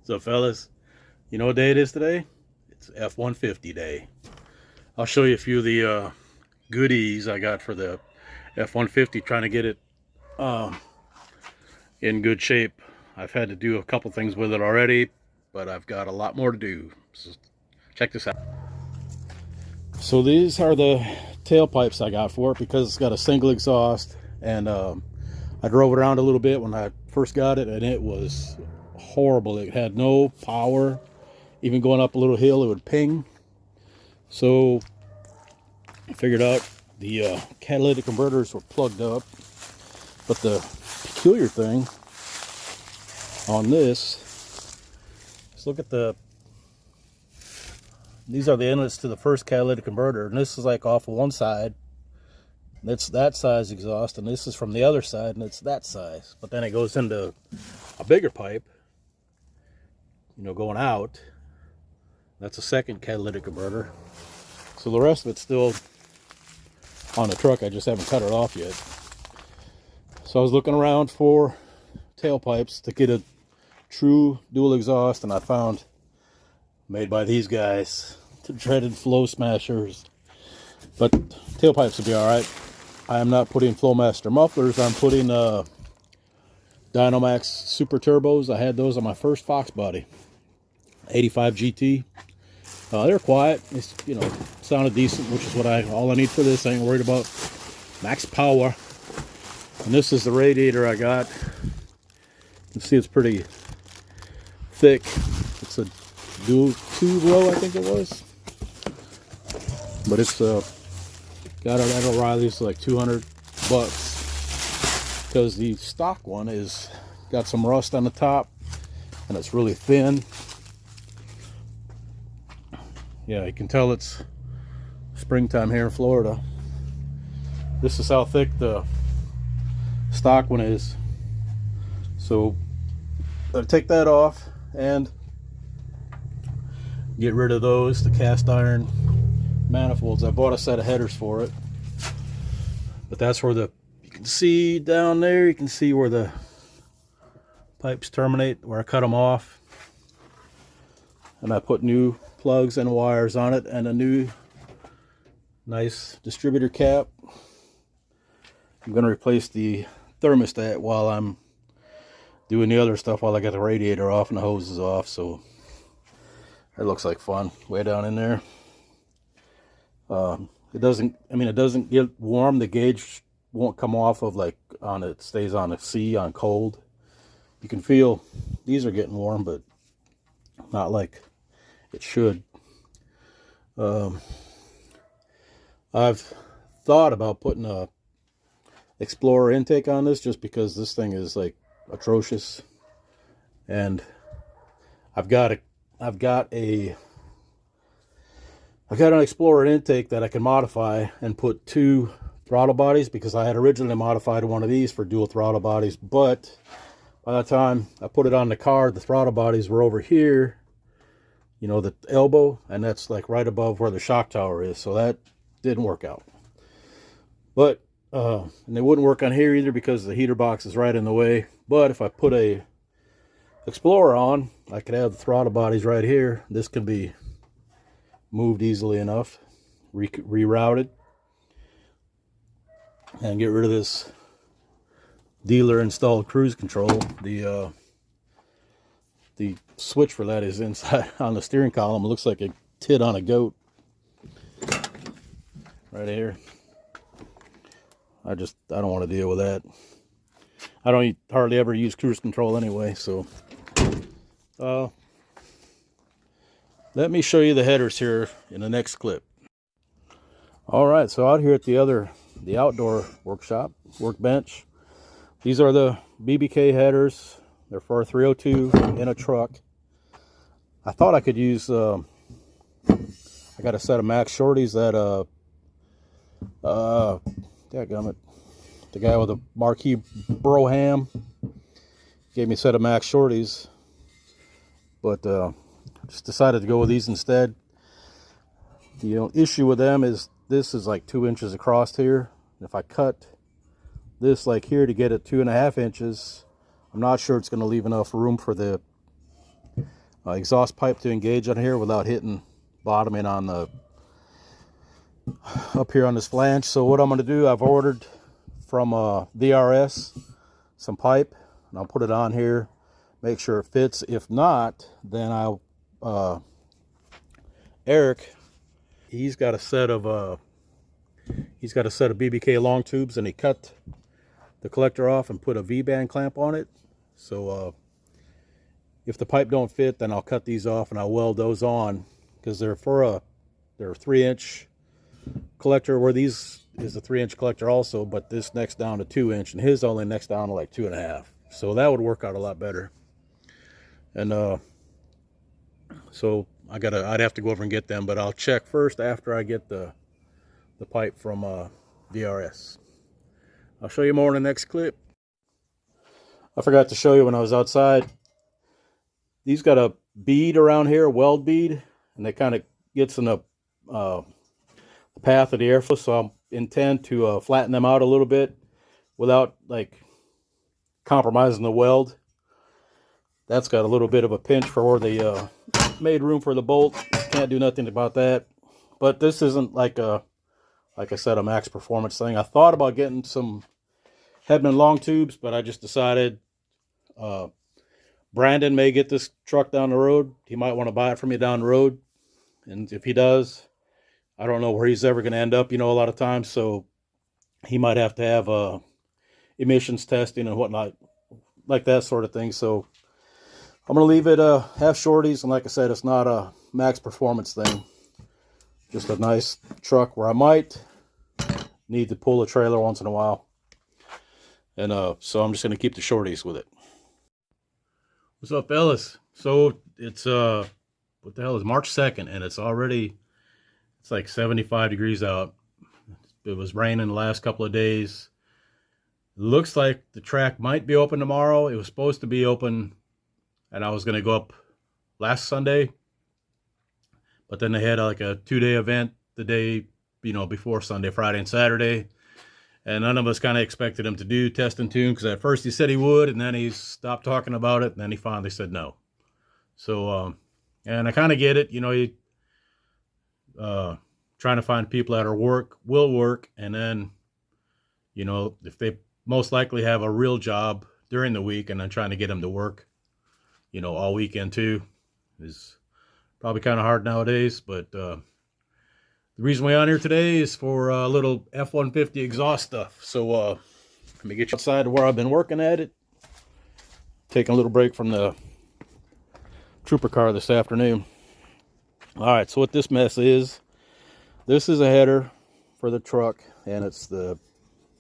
What's up, fellas? You know what day it is today? It's F-150 day. I'll show you a few of the goodies I got for the F-150, trying to get it um, in good shape. I've had to do a couple things with it already, but I've got a lot more to do. So check this out. So these are the tailpipes I got for it because it's got a single exhaust, and I drove it around a little bit when I first got it, and it was horrible. It had no power. Even going up a little hill, it would ping. So I figured out the catalytic converters were plugged up. But the peculiar thing on this is, look at these are the inlets to the first catalytic converter, and this is like off of one side. It's that size exhaust, and this is from the other side, and it's that size. But then it goes into a bigger pipe, going out. That's a second catalytic converter. So the rest of it's still on the truck. I just haven't cut it off yet. So I was looking around for tailpipes to get a true dual exhaust, and I found, made by these guys, the dreaded Flow Smashers. But tailpipes will be alright. I am not putting Flowmaster mufflers. I'm putting Dynomax Super Turbos. I had those on my first Fox body, 85 GT. They're quiet. It's, sounded decent, which is what all I need for this. I ain't worried about max power. And this is the radiator I got. You can see it's pretty thick. It's a dual tube row, I think it was. But it's got it at O'Reilly's like $200, because the stock one is got some rust on the top and it's really thin. Yeah, you can tell it's springtime here in Florida. This is how thick the stock one is. So I'll take that off and get rid of those, the cast iron manifolds. I bought a set of headers for it. But that's where you can see down there, you can see where the pipes terminate, where I cut them off. And I put new plugs and wires on it, and a new nice distributor cap. I'm going to replace the thermostat while I'm doing the other stuff, while I got the radiator off and the hoses off. So it looks like fun way down in there. It doesn't get warm. The gauge won't come off of it stays on a C on cold. You can feel these are getting warm, but not like it should. I've thought about putting a Explorer intake on this, just because this thing is like atrocious, and I've got an Explorer intake that I can modify and put two throttle bodies, because I had originally modified one of these for dual throttle bodies, but by the time I put it on the car, the throttle bodies were over here, the elbow, and that's like right above where the shock tower is, so that didn't work out. But and it wouldn't work on here either, because the heater box is right in the way. But if I put a Explorer on, I could have the throttle bodies right here. This can be moved easily enough, rerouted, and get rid of this dealer installed cruise control. The switch for that is inside on the steering column. It looks like a tit on a goat right here. I don't want to deal with that. I don't hardly ever use cruise control anyway, so let me show you the headers here in the next clip. Alright, so out here at the outdoor workbench, these are the BBK headers. They're for a 302 in a truck. I thought I could use I got a set of Max Shorties that dadgummit, the guy with the marquee Broham gave me a set of Max Shorties, but just decided to go with these instead. The issue with them is this is like 2 inches across here. If I cut this like here to get it 2.5 inches, I'm not sure it's going to leave enough room for the exhaust pipe to engage on here without hitting bottoming on the up here on this flange. So what I'm going to do, I've ordered from DRS some pipe, and I'll put it on here, make sure it fits. If not, then I'll Eric, he's got a set of BBK long tubes, and he cut the collector off and put a V-band clamp on it. So if the pipe don't fit, then I'll cut these off and I'll weld those on, because they're 3-inch collector, where these is a 3-inch collector also, but this next down to 2-inch, and his only next down to like 2.5. So that would work out a lot better. And so I'd have to go over and get them, but I'll check first after I get the pipe from DRS. I'll show you more in the next clip. I forgot to show you when I was outside. These got a bead around here, a weld bead, and it kind of gets in the path of the airflow. So I intend to flatten them out a little bit without like compromising the weld. That's got a little bit of a pinch for where they made room for the bolt. Can't do nothing about that. But this isn't like I said, a max performance thing. I thought about getting some Hedman long tubes, but I just decided Brandon may get this truck down the road. He might want to buy it from me down the road. And if he does, I don't know where he's ever going to end up, a lot of times. So he might have to have emissions testing and whatnot, like that sort of thing. So I'm going to leave it half shorties. And like I said, it's not a max performance thing. Just a nice truck where I might need to pull a trailer once in a while. And so I'm just going to keep the shorties with it. What's up, fellas? So it's what the hell is March 2nd, and it's like 75 degrees out. It was raining the last couple of days. Looks like the track might be open tomorrow. It was supposed to be open, and I was going to go up last Sunday, but then they had like a 2-day event the day before Sunday, Friday and Saturday. And none of us kind of expected him to do test and tune, because at first he said he would, and then he stopped talking about it, and then he finally said no. So, and I kind of get it, trying to find people that will work, and then, if they most likely have a real job during the week, and then trying to get them to work, all weekend too, is probably kind of hard nowadays. But the reason we're on here today is for a little F-150 exhaust stuff. So let me get you outside to where I've been working at it. Taking a little break from the trooper car this afternoon. All right, so what this mess is, this is a header for the truck, and it's the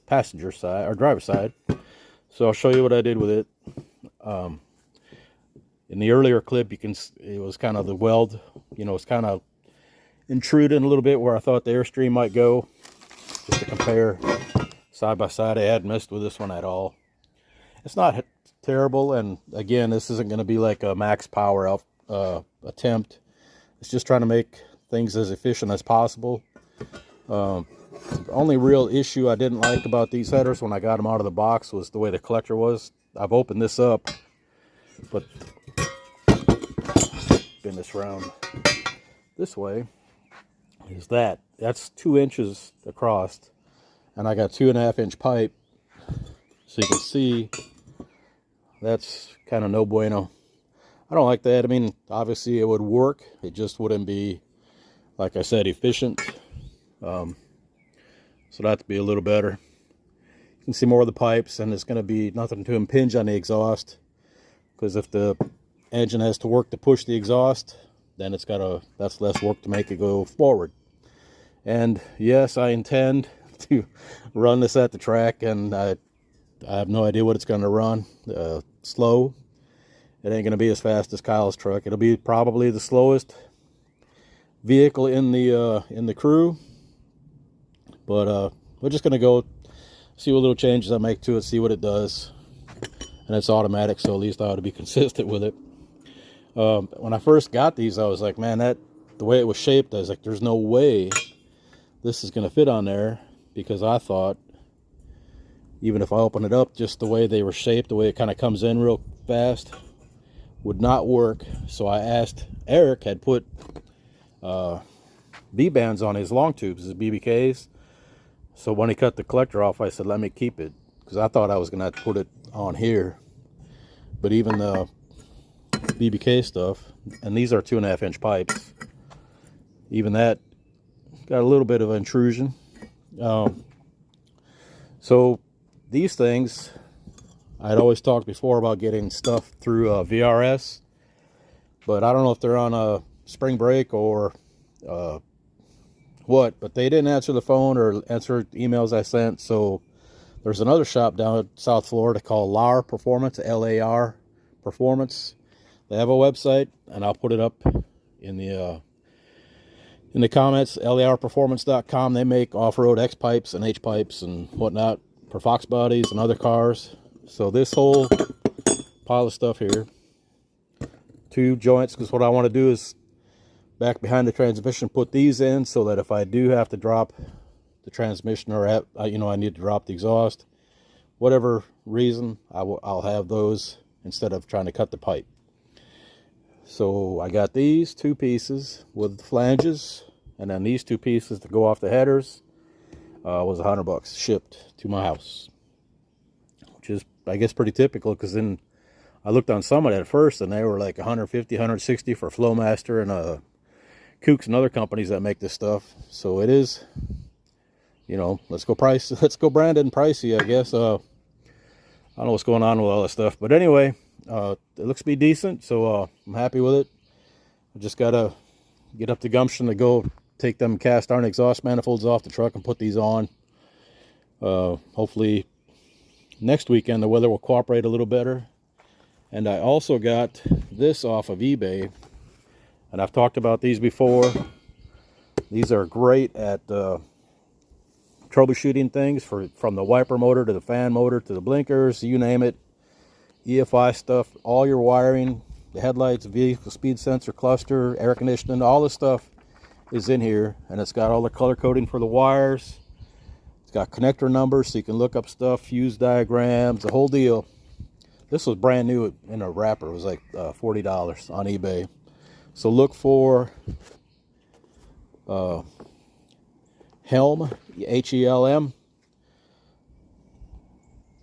passenger side or driver side. So I'll show you what I did with it. In the earlier clip, it was kind of the weld, it's kind of intruding a little bit where I thought the airstream might go. Just to compare side by side, I hadn't messed with this one at all. It's not terrible, and again, this isn't going to be like a max power attempt. It's just trying to make things as efficient as possible. The only real issue I didn't like about these headers when I got them out of the box was the way the collector was. I've opened this up, but spin this around this way. That's 2 inches across, and I got 2.5-inch pipe, so you can see that's kind of no bueno. I don't like that. I mean, obviously it would work, it just wouldn't be, like I said, efficient. So that'd be a little better. You can see more of the pipes, and it's going to be nothing to impinge on the exhaust, because if the engine has to work to push the exhaust, then that's less work to make it go forward. And yes, I intend to run this at the track, and I have no idea what it's going to run. Slow. It ain't going to be as fast as Kyle's truck. It'll be probably the slowest vehicle in the crew. But we're just going to go see what little changes I make to it, see what it does. And it's automatic, so at least I ought to be consistent with it. When I first got these, I was like, man, the way it was shaped, I was like, there's no way this is going to fit on there, because I thought, even if I open it up, just the way they were shaped, the way it kind of comes in real fast, would not work. So I asked, Eric had put V-bands on his long tubes, his BBKs. So when he cut the collector off, I said, let me keep it, because I thought I was going to have to put it on here. But even the BBK stuff, and these are 2.5 inch pipes, even that got a little bit of intrusion. So these things, I'd always talked before about getting stuff through VRS, but I don't know if they're on a spring break or what, but they didn't answer the phone or answer emails I sent. So there's another shop down in South Florida called LAR Performance, LAR Performance. They have a website, and I'll put it up in the comments, larperformance.com. They make off-road X pipes and H pipes and whatnot for Fox bodies and other cars. So this whole pile of stuff here, 2 joints, because what I want to do is back behind the transmission, put these in so that if I do have to drop the transmission, or I need to drop the exhaust, whatever reason, I'll have those instead of trying to cut the pipe. So I got these 2 pieces with flanges, and then these 2 pieces to go off the headers. Was $100 shipped to my house, which is, I guess, pretty typical, because then I looked on Summit at first and they were like 150, 160 for Flowmaster and Kooks and other companies that make this stuff. So it is, let's go branded and pricey, I guess. I don't know what's going on with all this stuff, but anyway, it looks to be decent, so I'm happy with it. I just gotta get up the gumption to go take them cast iron exhaust manifolds off the truck and put these on. Hopefully next weekend the weather will cooperate a little better. And I also got this off of eBay, and I've talked about these before. These are great at troubleshooting things, from the wiper motor to the fan motor to the blinkers, you name it. EFI stuff, all your wiring, the headlights, vehicle speed sensor, cluster, air conditioning, all this stuff is in here. And it's got all the color coding for the wires. It's got connector numbers so you can look up stuff, fuse diagrams, the whole deal. This was brand new in a wrapper. It was like $40 on eBay. So look for Helm, H-E-L-M.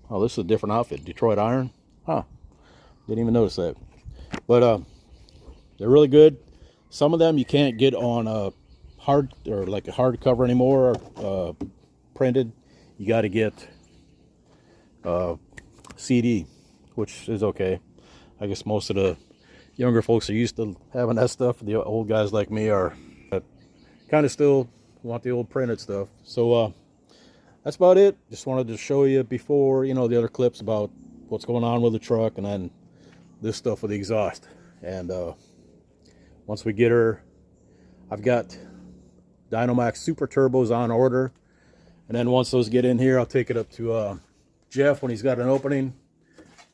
Oh, this is a different outfit, Detroit Iron. Huh, didn't even notice that. But they're really good. Some of them you can't get on a hard, or like a hardcover anymore, printed. You got to get CD, which is okay. I guess most of the younger folks are used to having that stuff. The old guys like me are kind of still want the old printed stuff. So that's about it. Just wanted to show you before, the other clips about what's going on with the truck, and then this stuff with the exhaust. And once we get her, I've got Dynamax Super Turbos on order. And then once those get in here, I'll take it up to Jeff when he's got an opening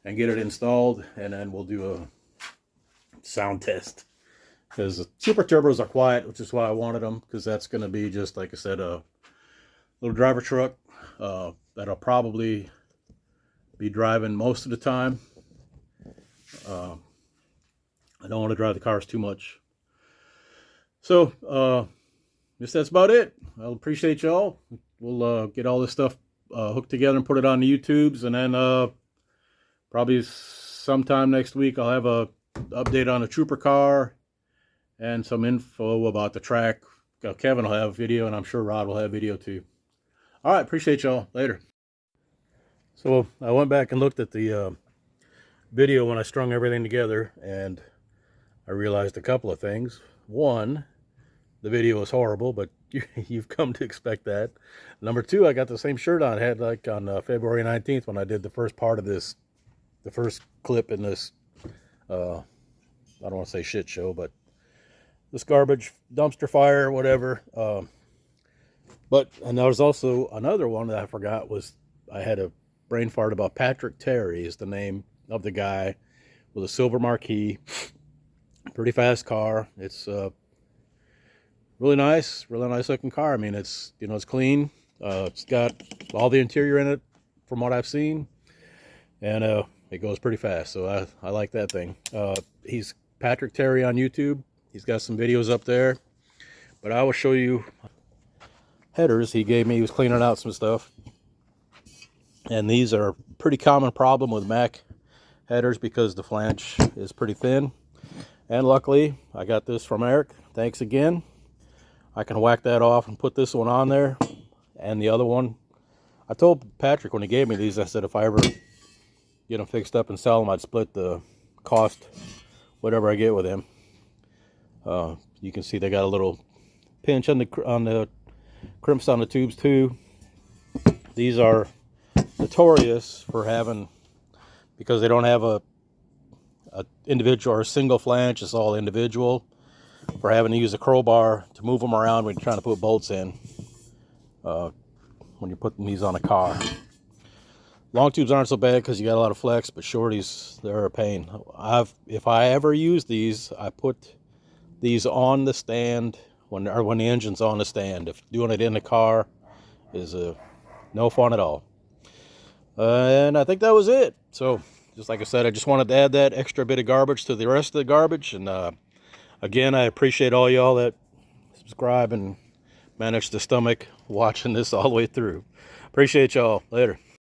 and get it installed. And then we'll do a sound test, because the Super Turbos are quiet, which is why I wanted them, because that's going to be just, like I said, a little driver truck that I'll probably be driving most of the time. I don't want to drive the cars too much. So guess that's about it. I'll appreciate y'all. We'll get all this stuff hooked together and put it on the YouTubes, and then probably sometime next week I'll have a update on the Trooper car and some info about the track. Kevin will have a video, and I'm sure Rod will have video too. All right, appreciate y'all. Later. So I went back and looked at the video when I strung everything together, and I realized a couple of things. One, the video was horrible, but you've come to expect that. Number two, I got the same shirt on I had like on February 19th when I did the first part of this, the first clip in this, I don't want to say shit show, but this garbage dumpster fire, whatever. And there was also another one that I forgot. Was I had a brain fart about Patrick Terry is the name of the guy with a silver marquee. Pretty fast car. It's really nice looking car. I mean, it's, it's clean. It's got all the interior in it from what I've seen. And It goes pretty fast, so I like that thing. He's Patrick Terry on YouTube. He's got some videos up there. But I will show you headers he gave me. He was cleaning out some stuff. And these are a pretty common problem with Mac headers because the flange is pretty thin. And luckily, I got this from Eric. Thanks again. I can whack that off and put this one on there. And the other one, I told Patrick when he gave me these, I said if I ever get them fixed up and sell them, I'd split the cost, whatever I get with him. You can see they got a little pinch on the crimps on the tubes too. These are notorious for having, because they don't have a individual or a single flange, it's all individual, for having to use a crowbar to move them around when you're trying to put bolts in, when you're putting these on a car. Long tubes aren't so bad because you got a lot of flex, but shorties, they're a pain. If I ever use these, I put these on the stand when the engine's on the stand. If doing it in the car is no fun at all. And I think that was it. So, just like I said, I just wanted to add that extra bit of garbage to the rest of the garbage. And again, I appreciate all y'all that subscribe and manage to stomach watching this all the way through. Appreciate y'all. Later.